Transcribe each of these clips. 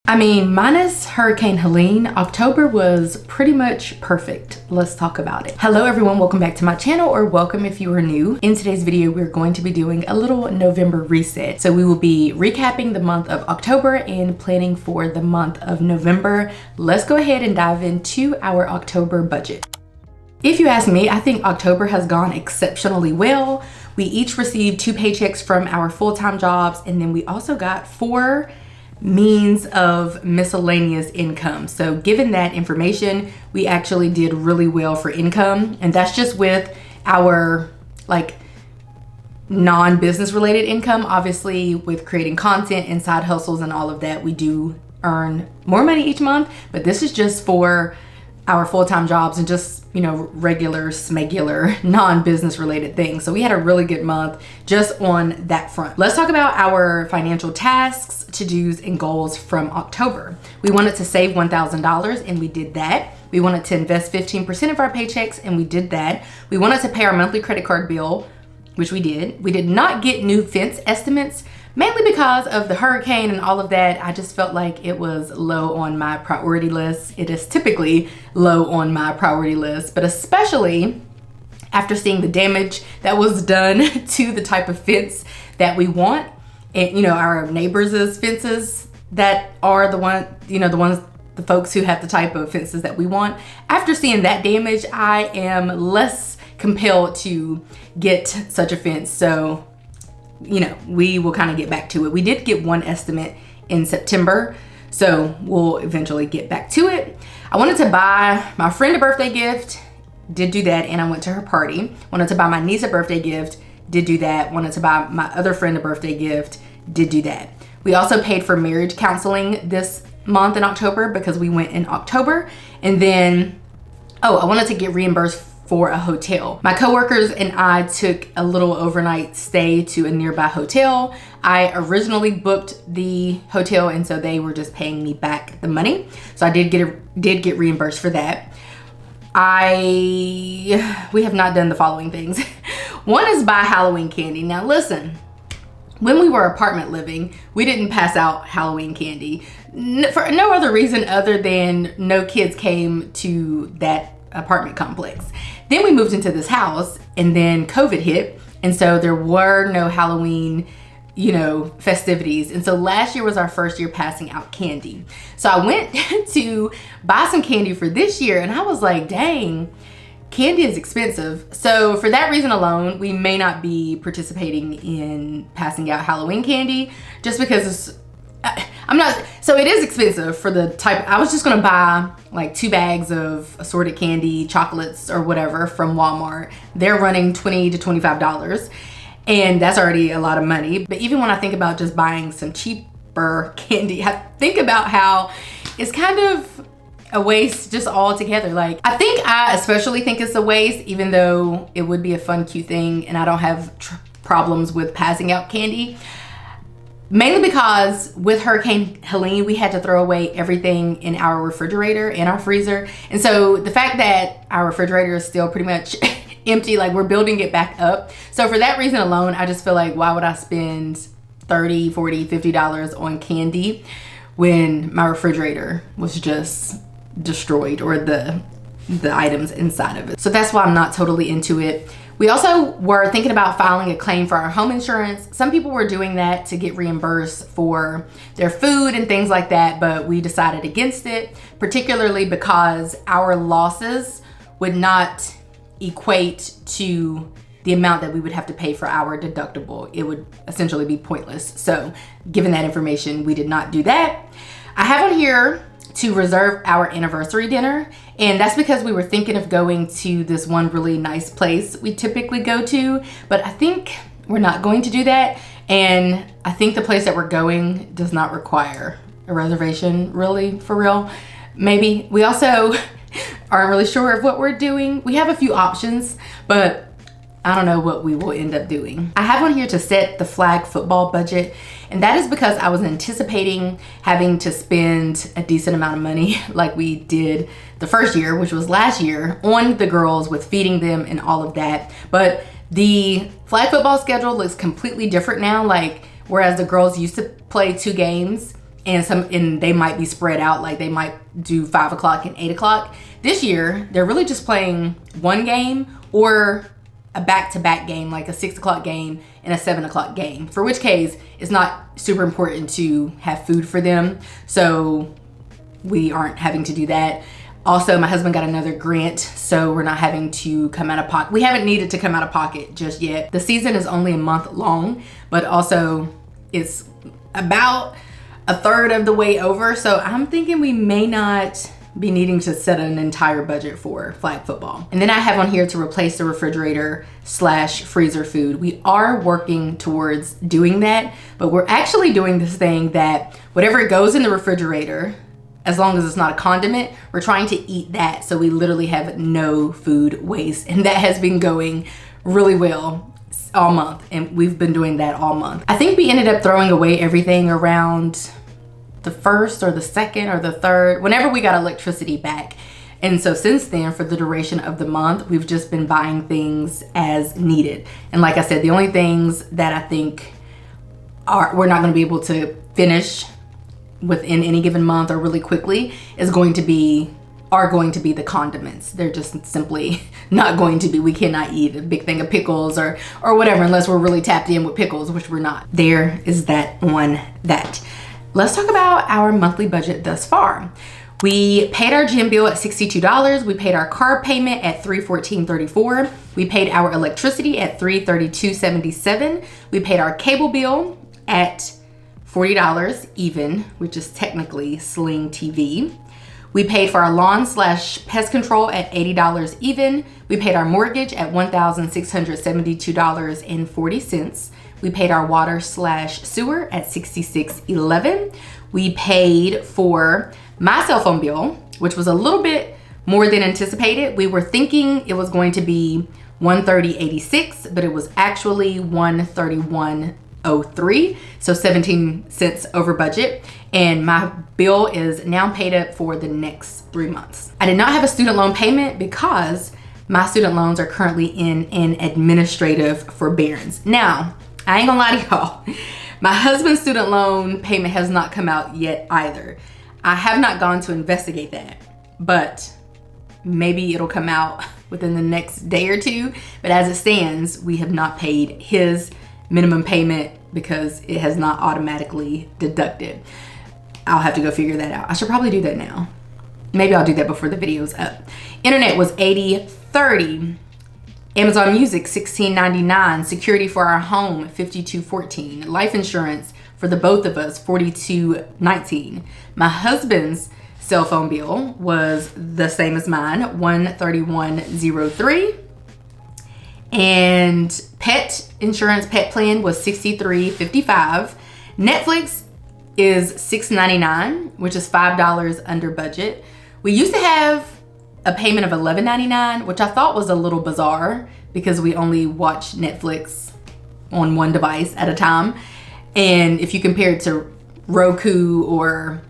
I mean, minus Hurricane Helene, October was pretty much perfect. Let's talk about it. Hello everyone, welcome back to my channel, or welcome if you are new. In today's video, we're going to be doing a little November reset. So we will be recapping the month of October and planning for the month of November. Let's go ahead and dive into our October budget. If you ask me, I think October has gone exceptionally well. We each received 2 paychecks from our full-time jobs, and then we also got 4 means of miscellaneous income. So given that information, we actually did really well for income, and that's just with our non-business related income. Obviously with creating content and side hustles and all of that, we do earn more money each month, but this is just for our full-time jobs and just, you know, regular smegular non-business related things. So we had a really good month just on that front. Let's talk about our financial tasks, to-dos, and goals from October. We wanted to save $1,000 and we did that. We wanted to invest 15% of our paychecks and we did that. We wanted to pay our monthly credit card bill, which we did. We did not get new fence estimates, mainly because of the hurricane and all of that. I just felt like it was low on my priority list. It is typically low on my priority list, but especially after seeing the damage that was done to the type of fence that we want. And you know, our neighbors' fences that are the folks who have the type of fences that we want. After seeing that damage, I am less compelled to get such a fence. So, you know, we will kind of get back to it. We did get one estimate in September, so we'll eventually get back to it. I wanted to buy my friend a birthday gift, did do that, and I went to her party. Wanted to buy my niece a birthday gift, did do that. Wanted to buy my other friend a birthday gift, did do that. We also paid for marriage counseling this month in October because we went in October. And then, I wanted to get reimbursed for a hotel. My coworkers and I took a little overnight stay to a nearby hotel. I originally booked the hotel, and so they were just paying me back the money. So I did get reimbursed for that. We have not done the following things. One is buy Halloween candy. Now listen, when we were apartment living, we didn't pass out Halloween candy for no other reason other than no kids came to that apartment complex. Then we moved into this house and then COVID hit, and so there were no Halloween, you know, festivities. And so last year was our first year passing out candy. So I went to buy some candy for this year and I was like, dang, candy is expensive. So for that reason alone, we may not be participating in passing out Halloween candy just because so it is expensive for the type. I was just gonna buy like 2 bags of assorted candy, chocolates or whatever from Walmart. They're running $20 to $25 and that's already a lot of money. But even when I think about just buying some cheaper candy, I think about how it's kind of a waste just altogether. Like, I especially think it's a waste, even though it would be a fun, cute thing and I don't have problems with passing out candy. Mainly because with Hurricane Helene, we had to throw away everything in our refrigerator and our freezer. And so the fact that our refrigerator is still pretty much empty, like we're building it back up. So for that reason alone, I just feel like, why would I spend $30, $40, $50 on candy when my refrigerator was just destroyed, or the items inside of it. So that's why I'm not totally into it. We also were thinking about filing a claim for our home insurance. Some people were doing that to get reimbursed for their food and things like that, but we decided against it, particularly because our losses would not equate to the amount that we would have to pay for our deductible. It would essentially be pointless. So given that information, we did not do that. I have on here to reserve our anniversary dinner, and that's because we were thinking of going to this one really nice place we typically go to, but I think we're not going to do that, and I think the place that we're going does not require a reservation, really, for real. Maybe. We also aren't really sure of what we're doing. We have a few options, but I don't know what we will end up doing. I have on here to set the flag football budget, and that is because I was anticipating having to spend a decent amount of money like we did the first year, which was last year, on the girls with feeding them and all of that. But the flag football schedule looks completely different now. Like, whereas the girls used to play 2 games and they might be spread out, like they might do 5 o'clock and 8 o'clock. This year, they're really just playing one game or a back-to-back game, like a 6 o'clock game and a 7 o'clock game, for which case it's not super important to have food for them. So we aren't having to do that. Also, my husband got another grant, so we're not having to come out of pocket. We haven't needed to come out of pocket just yet. The season is only a month long, but also it's about a third of the way over. So I'm thinking we may not be needing to set an entire budget for flag football. And then I have on here to replace the refrigerator / freezer food. We are working towards doing that, but we're actually doing this thing that whatever goes in the refrigerator, as long as it's not a condiment, we're trying to eat that, so we literally have no food waste. And that has been going really well all month, and we've been doing that all month. I think we ended up throwing away everything around the 1st or the 2nd or the 3rd, whenever we got electricity back. And so since then, for the duration of the month, we've just been buying things as needed. And like I said, the only things that I think we're not gonna be able to finish within any given month or really quickly are going to be the condiments. They're just simply not going to be. We cannot eat a big thing of pickles or whatever unless we're really tapped in with pickles, which we're not. There is that on that. Let's talk about our monthly budget thus far. We paid our gym bill at $62. We paid our car payment at $314.34. We paid our electricity at $332.77. We paid our cable bill at $40 even, which is technically Sling TV. We paid for our lawn / pest control at $80 even. We paid our mortgage at $1,672.40. We paid our water / sewer at $66.11. We paid for my cell phone bill, which was a little bit more than anticipated. We were thinking it was going to be $130.86, but it was actually $131.03, so 17 cents over budget. And my bill is now paid up for the next 3 months. I did not have a student loan payment because my student loans are currently in an administrative forbearance. Now, I ain't gonna lie to y'all, my husband's student loan payment has not come out yet either. I have not gone to investigate that, but maybe it'll come out within the next day or two. But as it stands, we have not paid his minimum payment because it has not automatically deducted. I'll have to go figure that out. I should probably do that now. Maybe I'll do that before the video's up. Internet was $80.30. Amazon Music $16.99. Security for our home $52.14. Life insurance for the both of us $42.19. My husband's cell phone bill was the same as mine, $131.03. And pet insurance, pet plan was $63.55. Netflix is $6.99, which is $5 under budget. We used to have a payment of $11.99, which I thought was a little bizarre because we only watch Netflix on one device at a time. And if you compare it to Roku or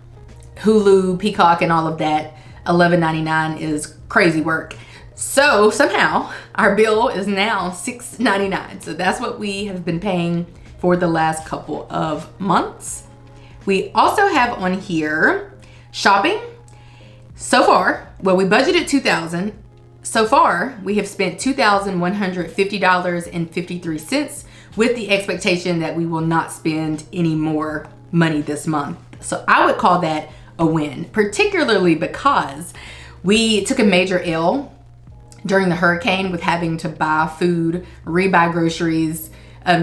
Hulu, Peacock, and all of that, $11.99 is crazy work. So somehow our bill is now $6.99. So that's what we have been paying for the last couple of months. We also have on here shopping. So far, well, we budgeted $2,000. So far, we have spent $2,150.53 with the expectation that we will not spend any more money this month. So I would call that a win, particularly because we took a major L during the hurricane with having to buy food, rebuy groceries,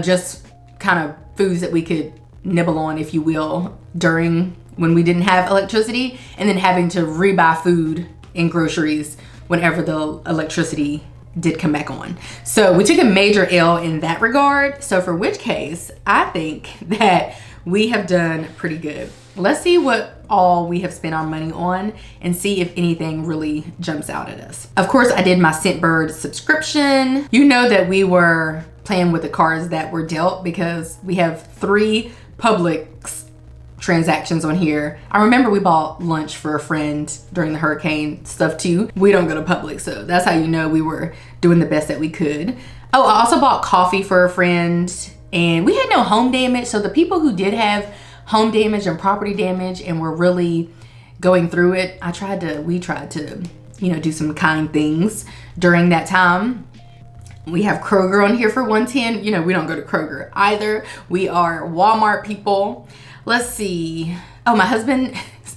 just kind of foods that we could nibble on, if you will, during when we didn't have electricity, and then having to rebuy food and groceries whenever the electricity did come back on. So we took a major L in that regard. So for which case, I think that we have done pretty good. Let's see what all we have spent our money on and see if anything really jumps out at us. Of course, I did my Scentbird subscription. You know that we were playing with the cards that were dealt because we have 3 Publix transactions on here. I remember we bought lunch for a friend during the hurricane stuff too. We don't go to Publix, so that's how you know we were doing the best that we could. Oh, I also bought coffee for a friend, and we had no home damage, so the people who did have home damage and property damage and we're really going through it, we tried to, do some kind things during that time. We have Kroger on here for 110. We don't go to Kroger either. We are Walmart people. Let's see. Oh, my husband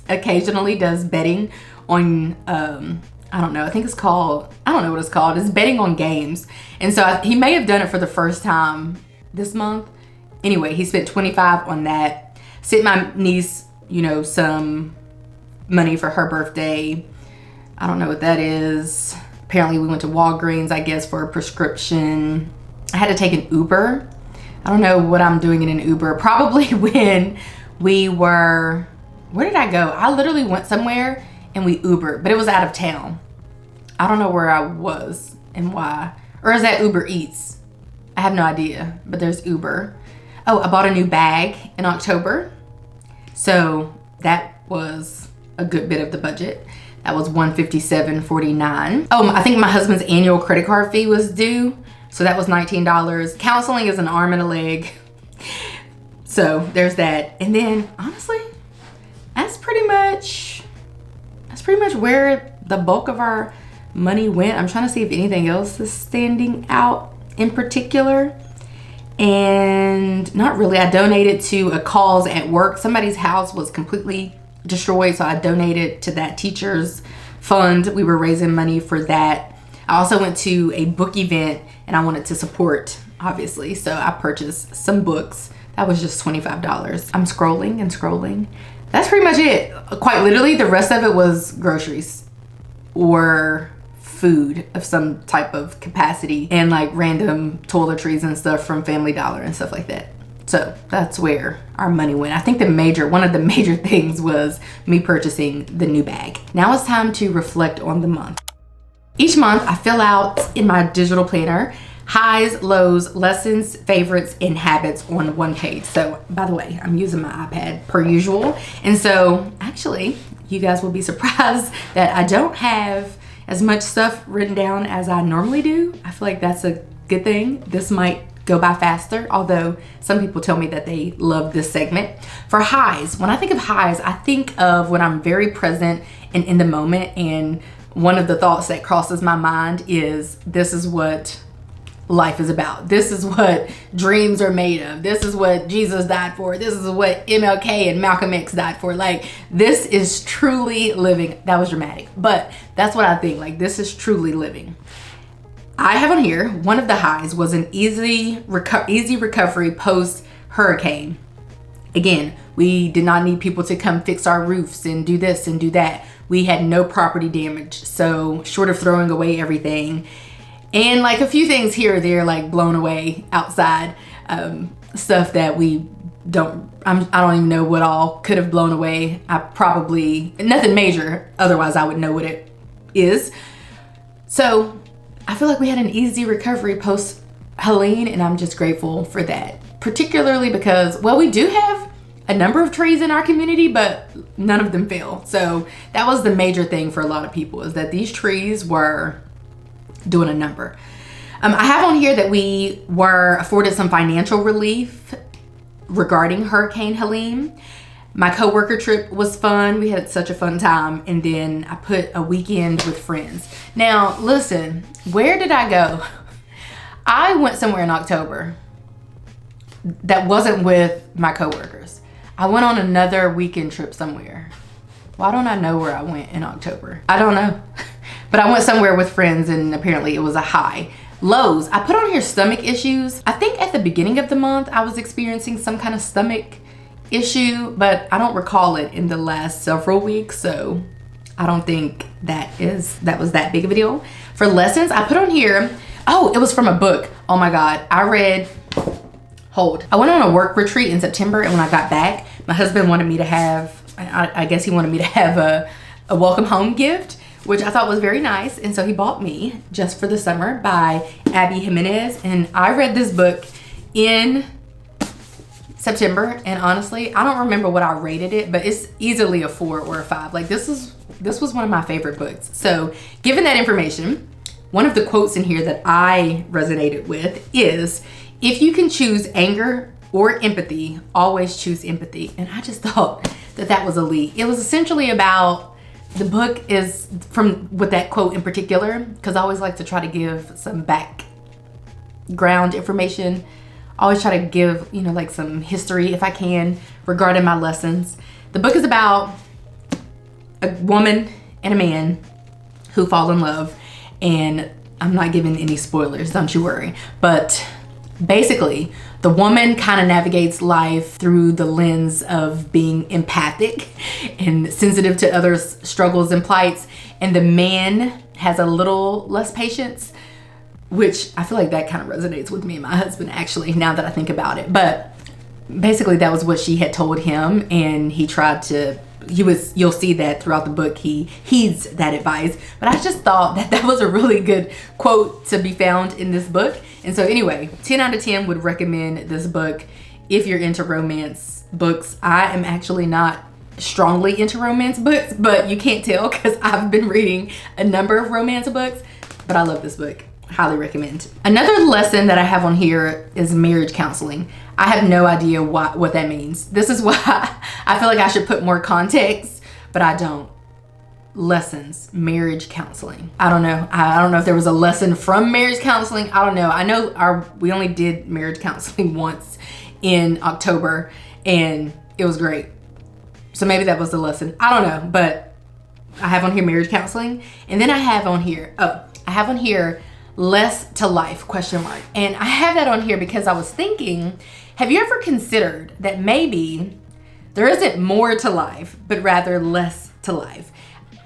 occasionally does betting on, I don't know what it's called. It's betting on games. And so he may have done it for the first time this month. Anyway, he spent $25 on that. Sent my niece, some money for her birthday. I don't know what that is. Apparently we went to Walgreens, I guess, for a prescription. I had to take an Uber. I don't know what I'm doing in an Uber. Probably when we were, where did I go? I literally went somewhere and we Ubered, but it was out of town. I don't know where I was and why. Or is that Uber Eats? I have no idea, but there's Uber. Oh, I bought a new bag in October. So that was a good bit of the budget. That was $157.49. Oh, I think my husband's annual credit card fee was due. So that was $19. Counseling is an arm and a leg. So there's that. And then honestly, that's pretty much where the bulk of our money went. I'm trying to see if anything else is standing out in particular. And not really. I donated to a cause at work. Somebody's house was completely destroyed, so I donated to that teacher's fund. We were raising money for that. I also went to a book event and I wanted to support, obviously, so I purchased some books. That was just $25. I'm scrolling and scrolling. That's pretty much it. Quite literally, the rest of it was groceries or food of some type of capacity and like random toiletries and stuff from Family Dollar and stuff like that. So that's where our money went. I think one of the major things was me purchasing the new bag. Now it's time to reflect on the month. Each month I fill out in my digital planner highs, lows, lessons, favorites, and habits on one page. So by the way, I'm using my iPad per usual. And so actually you guys will be surprised that I don't have as much stuff written down as I normally do. I feel like that's a good thing. This might go by faster, although some people tell me that they love this segment. For highs, when I think of highs, I think of when I'm very present and in the moment, and one of the thoughts that crosses my mind is, this is what life is about. This is what dreams are made of. This is what Jesus died for. This is what MLK and Malcolm X died for. Like, this is truly living. That was dramatic, but that's what I think. Like, this is truly living. I have on here, one of the highs was an easy recovery post hurricane. Again, we did not need people to come fix our roofs and do this and do that. We had no property damage. So short of throwing away everything, and like a few things here or there, like blown away outside, stuff that I don't even know what all could have blown away. Nothing major, otherwise I would know what it is. So I feel like we had an easy recovery post Helene, and I'm just grateful for that. Particularly because, well, we do have a number of trees in our community, but none of them fell. So that was the major thing for a lot of people, is that these trees were doing a number. I have on here that we were afforded some financial relief regarding Hurricane Helene. My coworker trip was fun. We had such a fun time. And then I put a weekend with friends. Now, listen, where did I go? I went somewhere in October that wasn't with my coworkers. I went on another weekend trip somewhere. Why don't I know where I went in October? I don't know. But I went somewhere with friends, and apparently it was a high. Lows, I put on here stomach issues. I think at the beginning of the month, I was experiencing some kind of stomach issue, but I don't recall it in the last several weeks, so I don't think that was that big of a deal. For lessons, I put on here, oh, it was from a book. Oh my God, I went on a work retreat in September, and when I got back, my husband wanted me to have, I guess he wanted me to have a welcome home gift, which I thought was very nice. And so he bought me Just for the Summer by Abby Jimenez. And I read this book in September, and honestly, I don't remember what I rated it, but it's easily a 4 or a 5. Like, this was one of my favorite books. So given that information, one of the quotes in here that I resonated with is, if you can choose anger or empathy, always choose empathy. And I just thought that that was elite. It was essentially about, the book is from, with that quote in particular, because I always like to try to give some background information. I always try to give, you know, like some history if I can regarding my lessons. The book is about a woman and a man who fall in love, and I'm not giving any spoilers, don't you worry. But basically, the woman kind of navigates life through the lens of being empathic and sensitive to others' struggles and plights, and the man has a little less patience, which I feel like that kind of resonates with me and my husband, actually, now that I think about it. But basically that was what she had told him, and he tried to, you'll see that throughout the book, he heeds that advice. But I just thought that that was a really good quote to be found in this book. And so anyway, 10 out of 10 would recommend this book if you're into romance books. I am actually not strongly into romance books, but you can't tell because I've been reading a number of romance books, but I love this book. Highly recommend. Another lesson that I have on here is marriage counseling. I have no idea what that means. This is why I feel like I should put more context, but I don't. Lessons, marriage counseling. I don't know. I don't know if there was a lesson from marriage counseling. I don't know. I know we only did marriage counseling once in October, and it was great. So maybe that was the lesson. I don't know, but I have on here marriage counseling, and then I have on here, less to life, ? And I have that on here because I was thinking, have you ever considered that maybe there isn't more to life, but rather less to life?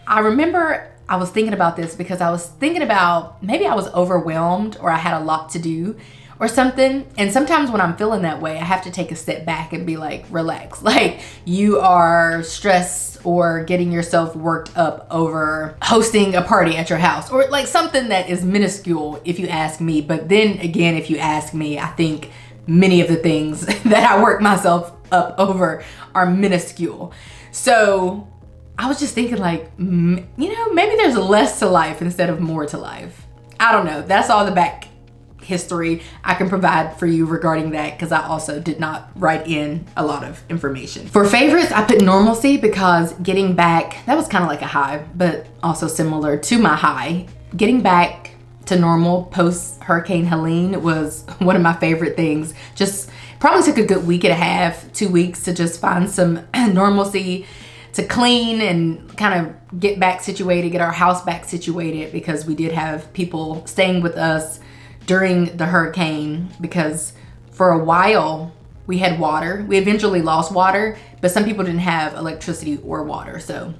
I remember I was thinking about this because I was thinking about maybe I was overwhelmed or I had a lot to do or something. And sometimes when I'm feeling that way, I have to take a step back and be like, relax. Like, you are stressed or getting yourself worked up over hosting a party at your house, or like something that is minuscule if you ask me. But then again, if you ask me, I think many of the things that I work myself up over are minuscule. So I was just thinking, like, you know, maybe there's less to life instead of more to life. I don't know. That's all the back history I can provide for you regarding that, because I also did not write in a lot of information. For favorites, I put normalcy because getting back, that was kind of like a high, but also similar to my high. Getting back to normal post Hurricane Helene was one of my favorite things. Just probably took a good week and a half, 2 weeks to just find some normalcy, to clean and kind of get back situated, get our house back situated, because we did have people staying with us during the hurricane, because for a while we had water. We eventually lost water, but some people didn't have electricity or water. So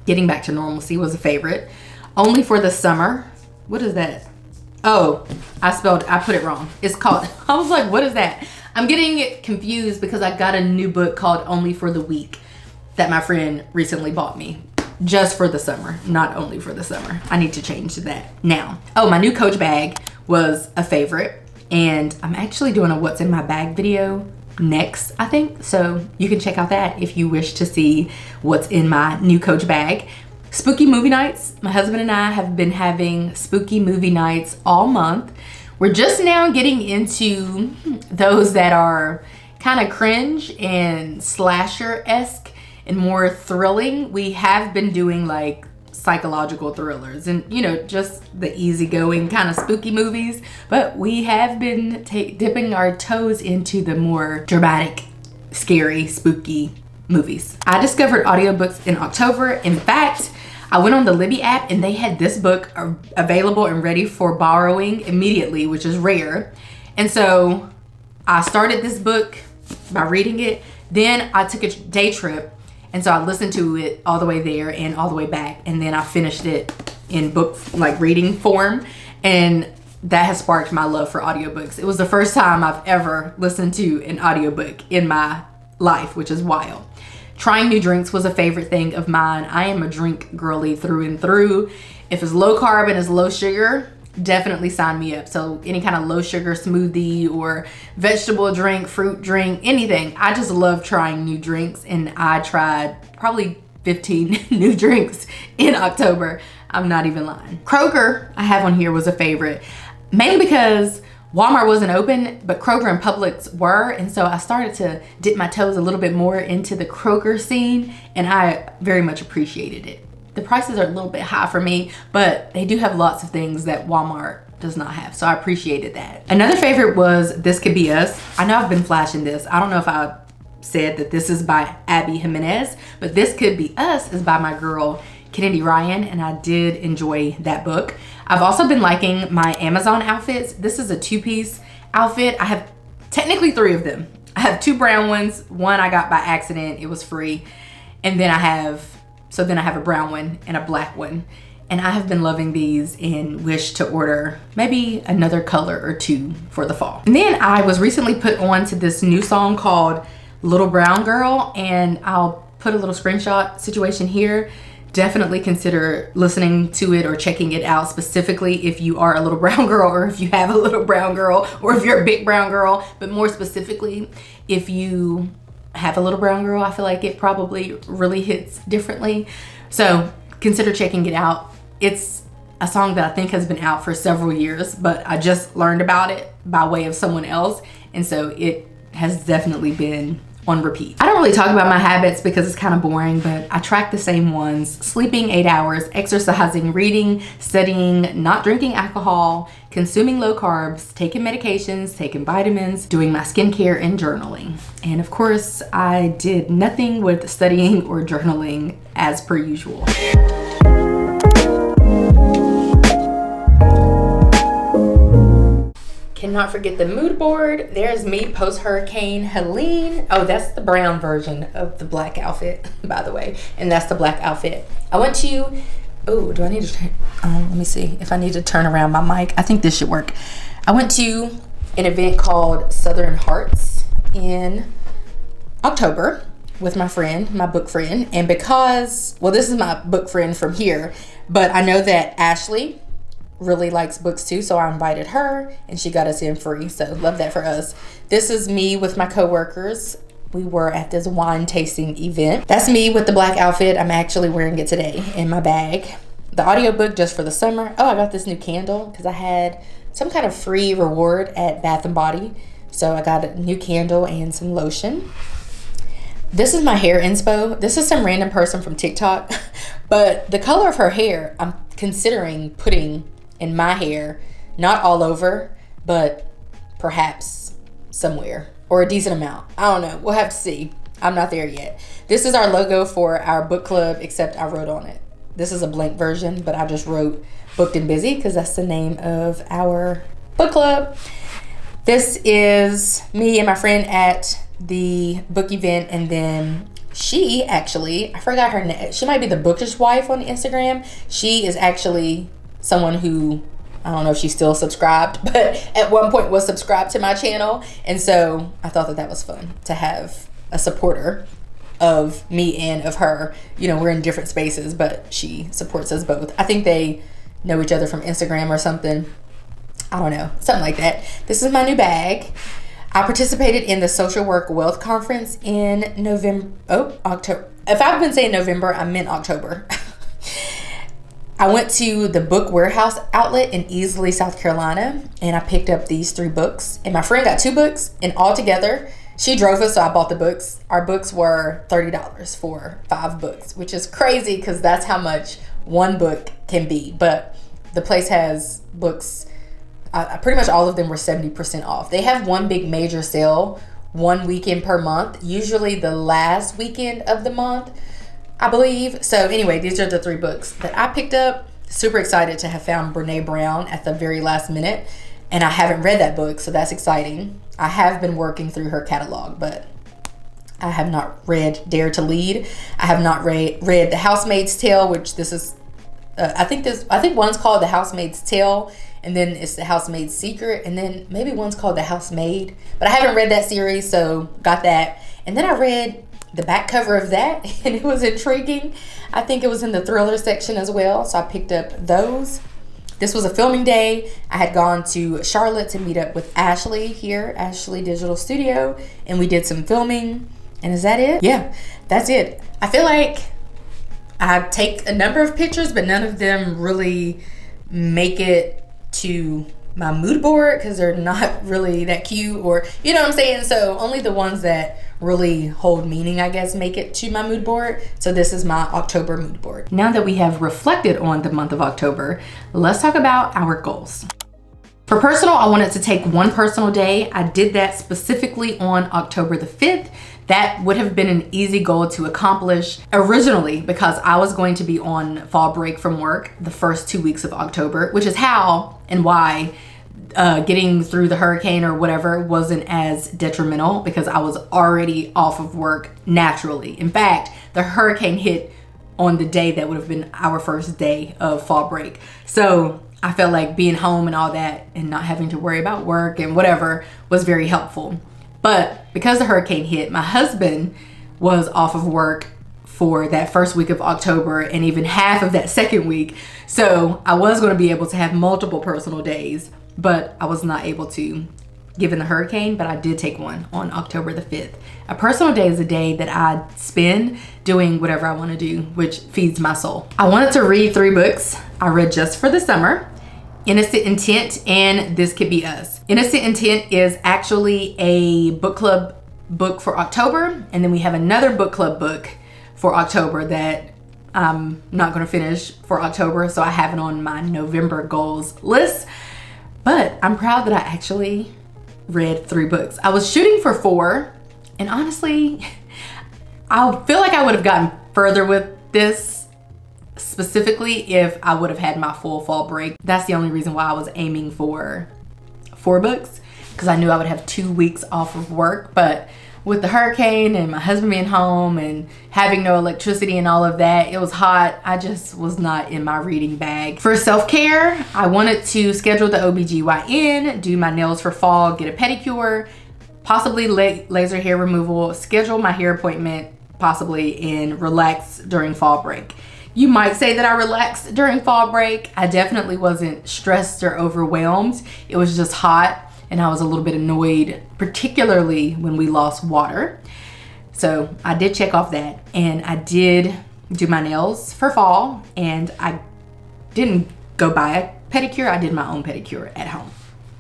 getting back to normalcy was a favorite. Only for the Summer. What is that? Oh, I put it wrong. It's called, I was like, what is that? I'm getting confused because I got a new book called Only for the Week that my friend recently bought me. Just for the summer, not only for the summer. I need to change that now. Oh, my new Coach bag was a favorite, and I'm actually doing a what's in my bag video next, I think. So you can check out that if you wish to see what's in my new Coach bag. Spooky movie nights. My husband and I have been having spooky movie nights all month. We're just now getting into those that are kind of cringe and slasher-esque and more thrilling. We have been doing like psychological thrillers and, you know, just the easygoing kind of spooky movies, but we have been dipping our toes into the more dramatic, scary, spooky movies. I discovered audiobooks in October. In fact, I went on the Libby app and they had this book available and ready for borrowing immediately, which is rare. And so I started this book by reading it. Then I took a day trip, and so I listened to it all the way there and all the way back, and then I finished it in book, like reading form, and that has sparked my love for audiobooks. It was the first time I've ever listened to an audiobook in my life, which is wild. Trying new drinks was a favorite thing of mine. I am a drink girly through and through. If it's low carb and it's low sugar, definitely sign me up. So any kind of low sugar smoothie or vegetable drink, fruit drink, anything. I just love trying new drinks, and I tried probably 15 new drinks in October. I'm not even lying. Kroger, I have on here, was a favorite, mainly because Walmart wasn't open, but Kroger and Publix were. And so I started to dip my toes a little bit more into the Kroger scene, and I very much appreciated it. The prices are a little bit high for me, but they do have lots of things that Walmart does not have. So I appreciated that. Another favorite was This Could Be Us. I know I've been flashing this. I don't know if I said that this is by Abby Jimenez, but This Could Be Us is by my girl, Kennedy Ryan, and I did enjoy that book. I've also been liking my Amazon outfits. This is a 2-piece outfit. I have technically 3 of them. I have 2 brown ones. One I got by accident. It was free. And then I have a brown one and a black one. And I have been loving these and wish to order maybe another color or 2 for the fall. And then I was recently put on to this new song called Little Brown Girl, and I'll put a little screenshot situation here. Definitely consider listening to it or checking it out, specifically if you are a little brown girl or if you have a little brown girl or if you're a big brown girl, but more specifically, if you have a little brown girl, I feel like it probably really hits differently. So consider checking it out. It's a song that I think has been out for several years, but I just learned about it by way of someone else. And so it has definitely been on repeat. I don't really talk about my habits because it's kind of boring, but I track the same ones: sleeping 8 hours, exercising, reading, studying, not drinking alcohol, consuming low carbs, taking medications, taking vitamins, doing my skincare, and journaling. And of course, I did nothing with studying or journaling as per usual. Cannot forget the mood board. There's me post-Hurricane Helene. Oh, that's the brown version of the black outfit, by the way. And that's the black outfit. I went to, oh, do I need to turn, let me see if I need to turn around my mic. I think this should work. I went to an event called Southern Hearts in October with my friend, my book friend. And because, well, this is my book friend from here, but I know that Ashley really likes books too, so I invited her and she got us in free, so love that for us. This is me with my coworkers. We were at this wine tasting event. That's me with the black outfit. I'm actually wearing it today in my bag. The audiobook just for the summer. Oh, I got this new candle because I had some kind of free reward at Bath and Body, so I got a new candle and some lotion. This is my hair inspo. This is some random person from TikTok, but the color of her hair I'm considering putting in my hair, not all over, but perhaps somewhere, or a decent amount. I don't know, we'll have to see. I'm not there yet. This is our logo for our book club, except I wrote on it. This is a blank version, but I just wrote Booked and Busy because that's the name of our book club. This is me and my friend at the book event, and then she actually, I forgot her name. She might be the bookish wife on Instagram. She is actually someone who, I don't know if she's still subscribed, but at one point was subscribed to my channel. And so I thought that that was fun to have a supporter of me and of her. You know, we're in different spaces, but she supports us both. I think they know each other from Instagram or something. I don't know, something like that. This is my new bag. I participated in the Social Work Wealth Conference in October. If I've been saying November, I meant October. I went to the Book Warehouse outlet in Easley, South Carolina, and I picked up these 3 books. And my friend got 2 books, and all together, she drove us, so I bought the books. Our books were $30 for 5 books, which is crazy because that's how much one book can be. But the place has books, pretty much all of them were 70% off. They have one big major sale one weekend per month, usually the last weekend of the month, I believe. So anyway, these are the 3 books that I picked up. Super excited to have found Brene Brown at the very last minute. And I haven't read that book, so that's exciting. I have been working through her catalog, but I have not read Dare to Lead. I have not read The Housemaid's Tale, which this is, I think one's called The Housemaid's Tale, and then it's The Housemaid's Secret, and then maybe one's called The Housemaid. But I haven't read that series, so got that. And then I read the back cover of that, and it was intriguing. I think it was in the thriller section as well, so I picked up those. This was a filming day. I had gone to Charlotte to meet up with Ashley here, Ashley Digital Studio, and we did some filming. And is that it? Yeah, that's it. I feel like I take a number of pictures, but none of them really make it to my mood board because they're not really that cute, or you know what I'm saying. So only the ones that really hold meaning, I guess, make it to my mood board. So this is my October mood board. Now that we have reflected on the month of October, let's talk about our goals. For personal, I wanted to take one personal day. I did that specifically on October the 5th. That would have been an easy goal to accomplish originally because I was going to be on fall break from work the first 2 weeks of October, which is how and why getting through the hurricane or whatever wasn't as detrimental, because I was already off of work naturally. In fact, the hurricane hit on the day that would have been our first day of fall break. So I felt like being home and all that and not having to worry about work and whatever was very helpful. But because the hurricane hit, my husband was off of work for that first week of October and even half of that second week. So I was going to be able to have multiple personal days, but I was not able to given the hurricane, but I did take one on October the 5th. A personal day is a day that I spend doing whatever I want to do, which feeds my soul. I wanted to read 3 books I read just for the summer: Innocent Intent and This Could Be Us. Innocent Intent is actually a book club book for October, and then we have another book club book for October that I'm not going to finish for October, so I have it on my November goals list. But I'm proud that I actually read 3 books. I was shooting for 4, and honestly, I feel like I would have gotten further with this specifically if I would have had my full fall break. That's the only reason why I was aiming for 4 books, because I knew I would have 2 weeks off of work. But with the hurricane and my husband being home and having no electricity and all of that, it was hot. I just was not in my reading bag. For self-care, I wanted to schedule the OBGYN, do my nails for fall, get a pedicure, possibly laser hair removal, schedule my hair appointment, possibly, and relax during fall break. You might say that I relaxed during fall break. I definitely wasn't stressed or overwhelmed. It was just hot, and I was a little bit annoyed, particularly when we lost water. So I did check off that, and I did do my nails for fall, and I didn't go buy a pedicure. I did my own pedicure at home.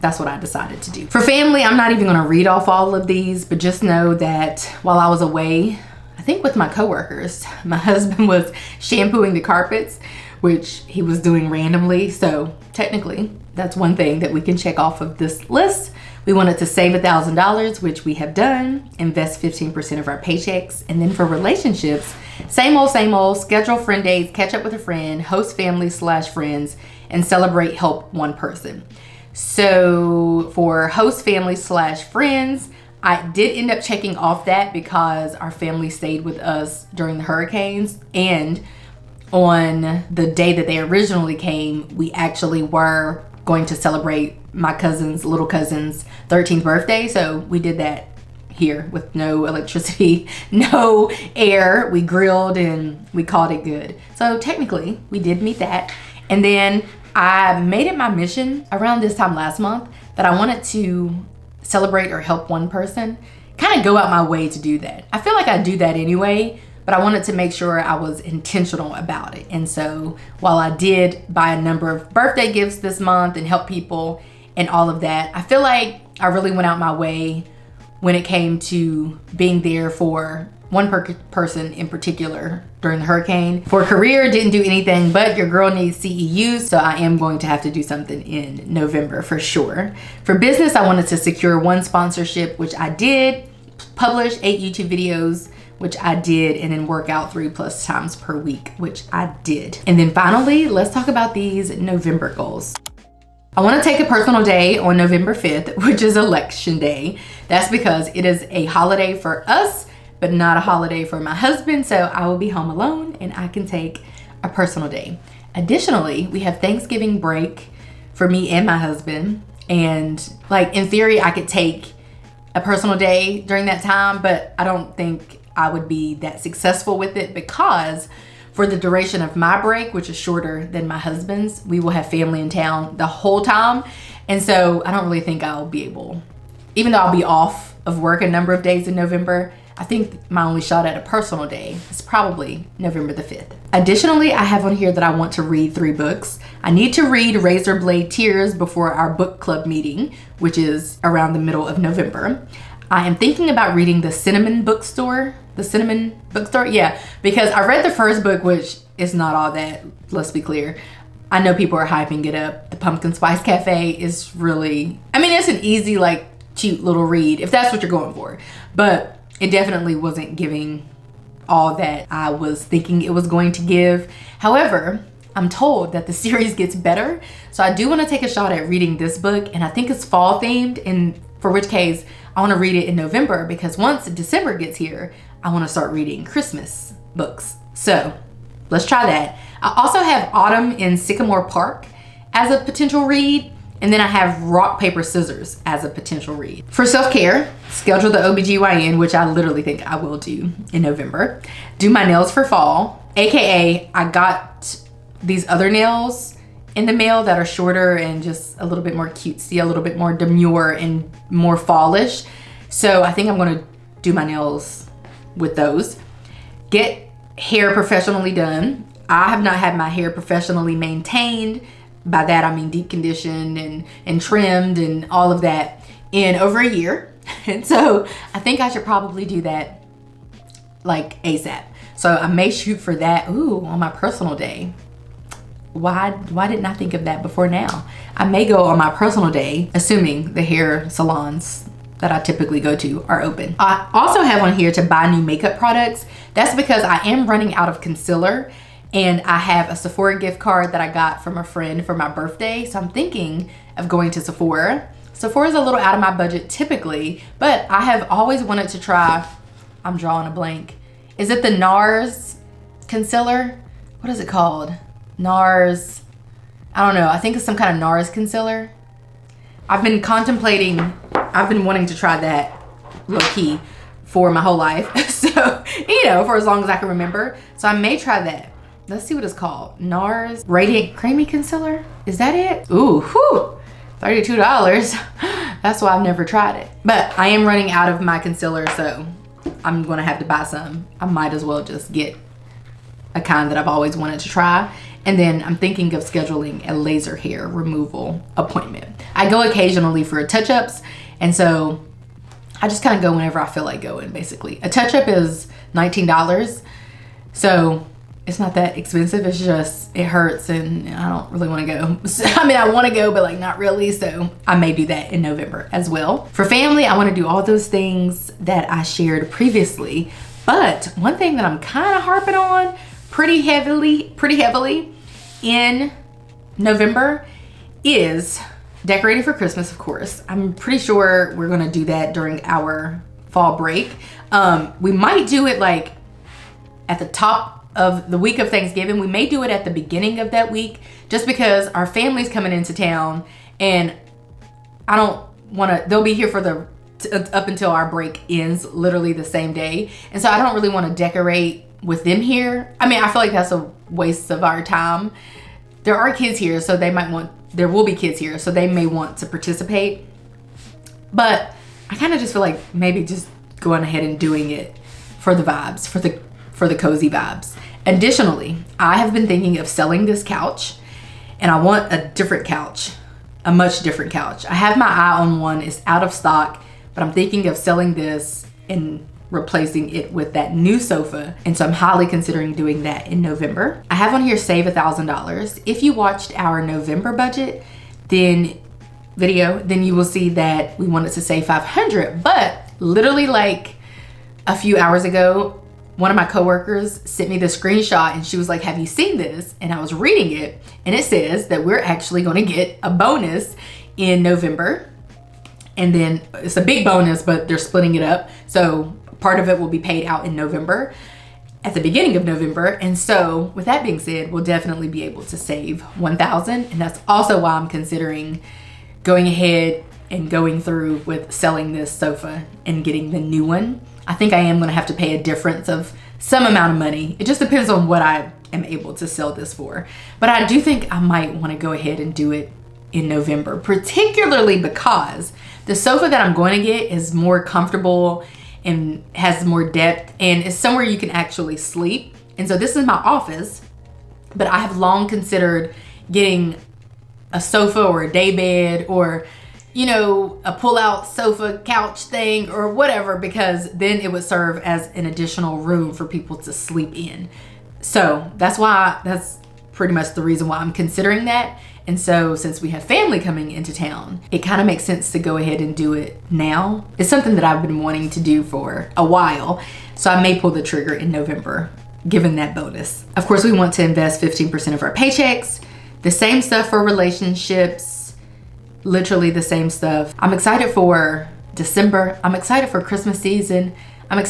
That's what I decided to do. For family, I'm not even gonna read off all of these, but just know that while I was away, I think with my coworkers, my husband was shampooing the carpets, which he was doing randomly. So technically, that's one thing that we can check off of this list. We wanted to save $1,000, which we have done, invest 15% of our paychecks. And then for relationships, same old, schedule friend days, catch up with a friend, host family/friends, and celebrate help one person. So for host family/friends, I did end up checking off that because our family stayed with us during the hurricanes, and on the day that they originally came, we actually were going to celebrate my little cousin's 13th birthday. So we did that here with no electricity, no air. We grilled and we called it good. So technically we did meet that. And then I made it my mission around this time last month that I wanted to celebrate or help one person, kind of go out my way to do that. I feel like I do that anyway, but I wanted to make sure I was intentional about it. And so while I did buy a number of birthday gifts this month and help people and all of that, I feel like I really went out my way when it came to being there for one person in particular during the hurricane. For career, didn't do anything, but your girl needs CEUs, so I am going to have to do something in November for sure. For business, I wanted to secure 1 sponsorship, which I did, publish 8 YouTube videos, which I did, and then work out 3+ times per week, which I did. And then finally, let's talk about these November goals. I want to take a personal day on November 5th, which is election day. That's because it is a holiday for us, but not a holiday for my husband. So I will be home alone and I can take a personal day. Additionally, we have Thanksgiving break for me and my husband. And like in theory, I could take a personal day during that time, but I don't think I would be that successful with it because for the duration of my break, which is shorter than my husband's, we will have family in town the whole time. And so I don't really think I'll be able, even though I'll be off of work a number of days in November, I think my only shot at a personal day is probably November the 5th. Additionally, I have on here that I want to read 3 books. I need to read Razorblade Tears before our book club meeting, which is around the middle of November. I am thinking about reading The Cinnamon Bookstore. Yeah, because I read the first book, which is not all that, let's be clear. I know people are hyping it up. The Pumpkin Spice Cafe is really, I mean, it's an easy, like, cute little read if that's what you're going for. But it definitely wasn't giving all that I was thinking it was going to give. However, I'm told that the series gets better. So I do want to take a shot at reading this book, and I think it's fall themed, and for which case I want to read it in November, because once December gets here, I want to start reading Christmas books. So let's try that. I also have Autumn in Sycamore Park as a potential read. And then I have Rock, Paper, Scissors as a potential read. For self-care, schedule the OBGYN, which I literally think I will do in November. Do my nails for fall, AKA I got these other nails in the mail that are shorter and just a little bit more cutesy, a little bit more demure and more fallish. So I think I'm gonna do my nails with those. Get hair professionally done. I have not had my hair professionally maintained. By that I mean deep conditioned and trimmed and all of that in over a year. And so I think I should probably do that like ASAP. So I may shoot for that, on my personal day. Why didn't I think of that before now? I may go on my personal day, assuming the hair salons that I typically go to are open. I also have on here to buy new makeup products. That's because I am running out of concealer. And I have a Sephora gift card that I got from a friend for my birthday. So I'm thinking of going to Sephora. Sephora's a little out of my budget typically, but I have always wanted to try, I'm drawing a blank. Is it the NARS concealer? What is it called? NARS, I don't know. I think it's some kind of NARS concealer. I've been wanting to try that low key for my whole life. So, for as long as I can remember. So I may try that. Let's see what it's called. NARS Radiant Creamy Concealer. Is that it? Ooh, whew, $32. That's why I've never tried it. But I am running out of my concealer, so I'm gonna have to buy some. I might as well just get a kind that I've always wanted to try. And then I'm thinking of scheduling a laser hair removal appointment. I go occasionally for touch-ups, and so I just kind of go whenever I feel like going, basically. A touch-up is $19, so it's not that expensive. It's just, it hurts and I don't really want to go. I mean, I want to go, but like not really. So I may do that in November as well. For family, I want to do all those things that I shared previously. But one thing that I'm kind of harping on pretty heavily in November is decorating for Christmas, of course. I'm pretty sure we're going to do that during our fall break. We might do it like at the top of the week of Thanksgiving. We may do it at the beginning of that week, just because our family's coming into town and I don't want to, they'll be here for up until our break ends, literally the same day. And so I don't really want to decorate with them here. I mean, I feel like that's a waste of our time. There are kids here, so there will be kids here, so they may want to participate. But I kind of just feel like maybe just going ahead and doing it for the vibes, for the cozy vibes. Additionally, I have been thinking of selling this couch, and I want a different couch, a much different couch. I have my eye on one. It's out of stock, but I'm thinking of selling this and replacing it with that new sofa. And so I'm highly considering doing that in November. I have on here save $1,000. If you watched our November budget video, then you will see that we wanted to save $500. But literally like a few hours ago, one of my coworkers sent me the screenshot and she was like, have you seen this? And I was reading it, and it says that we're actually going to get a bonus in November. And then it's a big bonus, but they're splitting it up. So part of it will be paid out in November, at the beginning of November. And so with that being said, we'll definitely be able to save $1,000. And that's also why I'm considering going ahead and going through with selling this sofa and getting the new one. I think I am going to have to pay a difference of some amount of money. It just depends on what I am able to sell this for. But I do think I might want to go ahead and do it in November, particularly because the sofa that I'm going to get is more comfortable and has more depth and is somewhere you can actually sleep. And so this is my office, but I have long considered getting a sofa or a day bed or, you know, a pull-out sofa couch thing or whatever, because then it would serve as an additional room for people to sleep in. So that's pretty much the reason why I'm considering that. And so since we have family coming into town, it kind of makes sense to go ahead and do it now. It's something that I've been wanting to do for a while. So I may pull the trigger in November, given that bonus. Of course, we want to invest 15% of our paychecks. The same stuff for relationships, literally the same stuff. I'm excited for December. I'm excited for Christmas season. I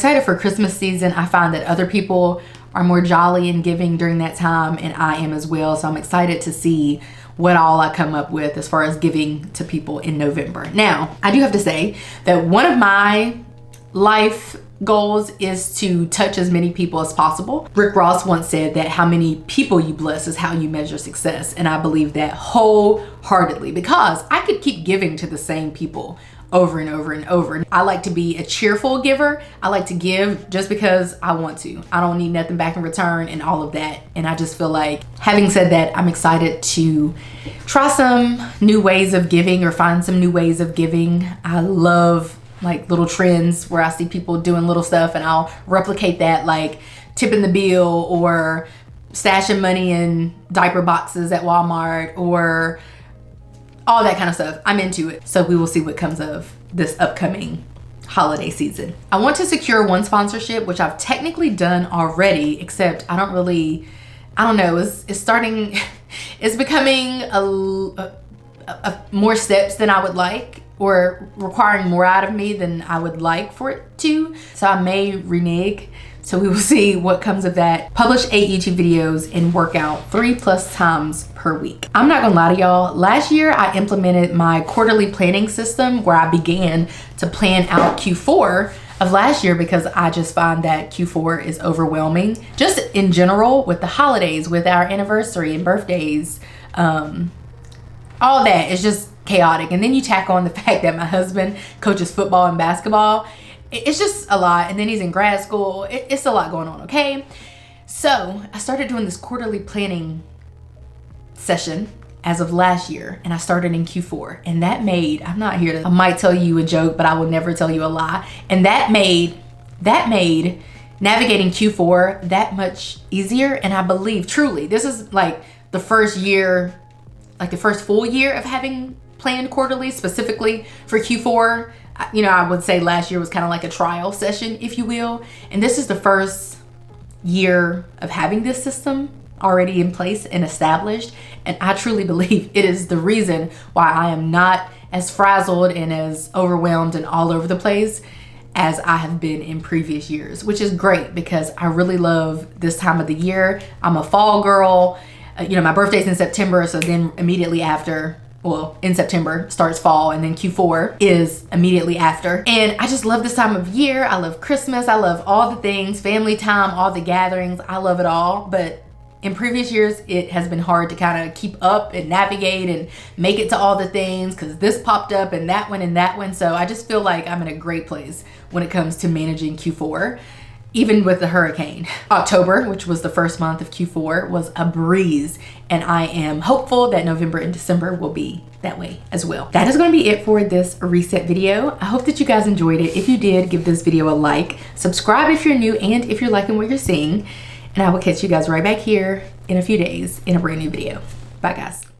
find that other people are more jolly and giving during that time, and I am as well. So I'm excited to see what all I come up with as far as giving to people in November. Now, I do have to say that one of my life goals is to touch as many people as possible. Rick Ross once said that how many people you bless is how you measure success. And I believe that wholeheartedly, because I could keep giving to the same people over and over and over. I like to be a cheerful giver. I like to give just because I want to. I don't need nothing back in return and all of that. And I just feel like, having said that, I'm excited to try some new ways of giving or find some new ways of giving. I love like little trends where I see people doing little stuff and I'll replicate that, like tipping the bill or stashing money in diaper boxes at Walmart or all that kind of stuff. I'm into it. So we will see what comes of this upcoming holiday season. I want to secure one sponsorship, which I've technically done already, except I don't know, it's starting, it's becoming a more steps than I would like, or requiring more out of me than I would like for it to. So I may renege. So we will see what comes of that. Publish 8 YouTube videos and work out 3+ times per week. I'm not gonna lie to y'all. Last year I implemented my quarterly planning system where I began to plan out Q4 of last year, because I just find that Q4 is overwhelming. Just in general, with the holidays, with our anniversary and birthdays, all that is just chaotic. And then you tack on the fact that my husband coaches football and basketball. It's just a lot. And then he's in grad school. It's a lot going on, okay? So I started doing this quarterly planning session as of last year, and I started in Q4. And that made, I might tell you a joke, but I will never tell you a lie. And that made navigating Q4 that much easier. And I believe truly, this is like the first year, like the first full year of having planned quarterly specifically for Q4. You know, I would say last year was kind of like a trial session, if you will. And this is the first year of having this system already in place and established. And I truly believe it is the reason why I am not as frazzled and as overwhelmed and all over the place as I have been in previous years, which is great because I really love this time of the year. I'm a fall girl. You know, my birthday's in September, so then immediately after, well, in September starts fall, and then Q4 is immediately after. And I just love this time of year. I love Christmas. I love all the things, family time, all the gatherings. I love it all. But in previous years, it has been hard to kind of keep up and navigate and make it to all the things because this popped up and that one and that one. So I just feel like I'm in a great place when it comes to managing Q4. Even with the hurricane. October, which was the first month of Q4, was a breeze. And I am hopeful that November and December will be that way as well. That is gonna be it for this reset video. I hope that you guys enjoyed it. If you did, give this video a like. Subscribe if you're new and if you're liking what you're seeing. And I will catch you guys right back here in a few days in a brand new video. Bye guys.